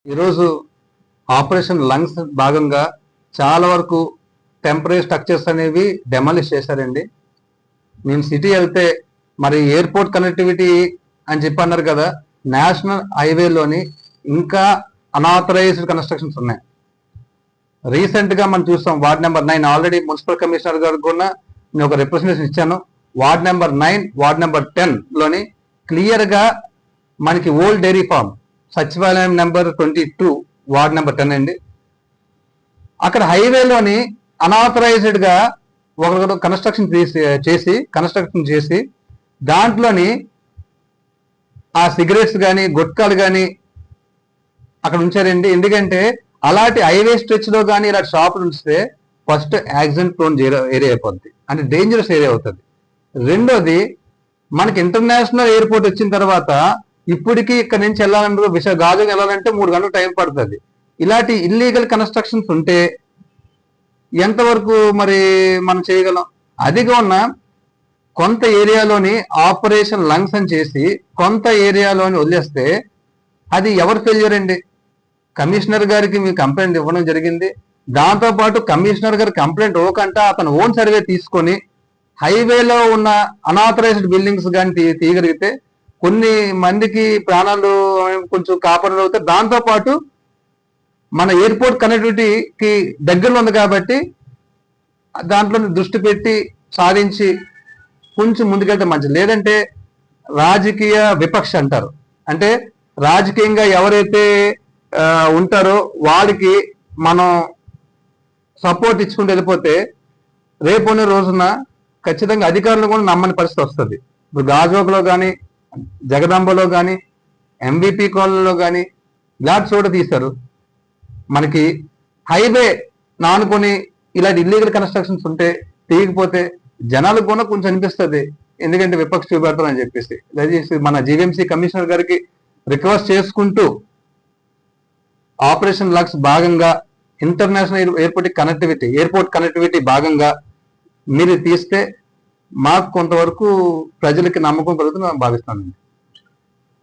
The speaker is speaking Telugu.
ఈరోజు ఆపరేషన్ లంగ్స్ భాగంగా చాలా వరకు టెంపరీ స్ట్రక్చర్స్ అనేవి డెమాలిష్ చేశారండి. నేను సిటీ వెళ్తే మరి ఎయిర్పోర్ట్ కనెక్టివిటీ అని చెప్పి అన్నారు కదా, నేషనల్ హైవేలోని ఇంకా అనాథరైజ్డ్ కన్స్ట్రక్షన్స్ ఉన్నాయి. రీసెంట్గా మనం చూస్తాం ward number 9 already municipal commissioner గారు కూడా నేను ఒక రిప్రజెంటేషన్ ఇచ్చాను. వార్డ్ నెంబర్ 9 వార్డ్ నెంబర్ 10లోని క్లియర్గా మనకి ఓల్డ్ డైరీ ఫార్మ్ సచివాలయం నెంబర్ 22 వార్డ్ నెంబర్ 10 అండి. అక్కడ హైవేలోని అనాథరైజ్డ్ గా ఒకరు కన్స్ట్రక్షన్ చేసి దాంట్లోని ఆ సిగరెట్స్ కానీ గుట్కాలు కానీ అక్కడ ఉంచారండి. ఎందుకంటే అలాంటి హైవే స్ట్రెచ్ లో కానీ ఇలాంటి షాపులు ఉంచితే ఫస్ట్ యాక్సిడెంట్ ప్రోన్ ఏరియా అయిపోద్ది, అంటే డేంజరస్ ఏరియా అవుతుంది. రెండోది, మనకి ఇంటర్నేషనల్ ఎయిర్పోర్ట్ వచ్చిన తర్వాత ఇప్పటికీ ఇక్కడ నుంచి వెళ్ళాలంటే గాజుకి వెళ్ళాలంటే 3 గంటలు టైం పడుతుంది. ఇలాంటి ఇల్లీగల్ కన్స్ట్రక్షన్స్ ఉంటే ఎంతవరకు మరి మనం చేయగలం? అదిగా ఉన్న కొంత ఏరియాలోని ఆపరేషన్ లంగ్స్ అని చేసి కొంత ఏరియాలోని వదిలేస్తే అది ఎవరు ఫెయిల్యూర్ అండి? కమిషనర్ గారికి మీ కంప్లైంట్ ఇవ్వడం జరిగింది. దాంతోపాటు కమిషనర్ గారి కంప్లైంట్ ఇవ్వకుండా అతను ఓన్ సర్వే తీసుకొని హైవేలో ఉన్న అనాథరైజ్డ్ బిల్డింగ్స్ కానీ తీయగలిగితే కొన్ని మందికి ప్రాణాలు కొంచెం కాపాడడం అవుతాయి. దాంతోపాటు మన ఎయిర్పోర్ట్ కనెక్టివిటీకి దగ్గరలో ఉంది కాబట్టి దాంట్లో దృష్టి పెట్టి సాధించి కొంచెం ముందుకెళ్తే మంచిది. లేదంటే రాజకీయ విపక్ష అంటారు, అంటే రాజకీయంగా ఎవరైతే ఉంటారో వాళ్ళకి మనం సపోర్ట్ ఇచ్చుకుంటూ వెళ్ళిపోతే రేపున్న రోజున ఖచ్చితంగా అధికారులు కూడా నమ్మని పరిస్థితి వస్తుంది. ఇప్పుడు గాజువాకలో కానీ జగదాంబలో కానీ ఎంవిపి కాలనీలో కానీ ఇలాంటి చోట తీశారు. మనకి హైవే నానుకొని ఇలాంటి ఇల్లీగల్ కన్స్ట్రక్షన్స్ ఉంటే తీయకపోతే జనాలకు కూడా కొంచెం అనిపిస్తుంది, ఎందుకంటే విపక్ష చూపెడతారని చెప్పేసి. దయచేసి మన జీవీఎంసీ కమిషనర్ గారికి రిక్వెస్ట్ చేసుకుంటూ ఆపరేషన్ లక్స్ భాగంగా ఇంటర్నేషనల్ ఎయిర్పోర్ట్ కనెక్టివిటీ భాగంగా మీరు తీస్తే మాకు కొంతవరకు ప్రజలకి నమ్మకం కలుగుతుంది భావిస్తానండి.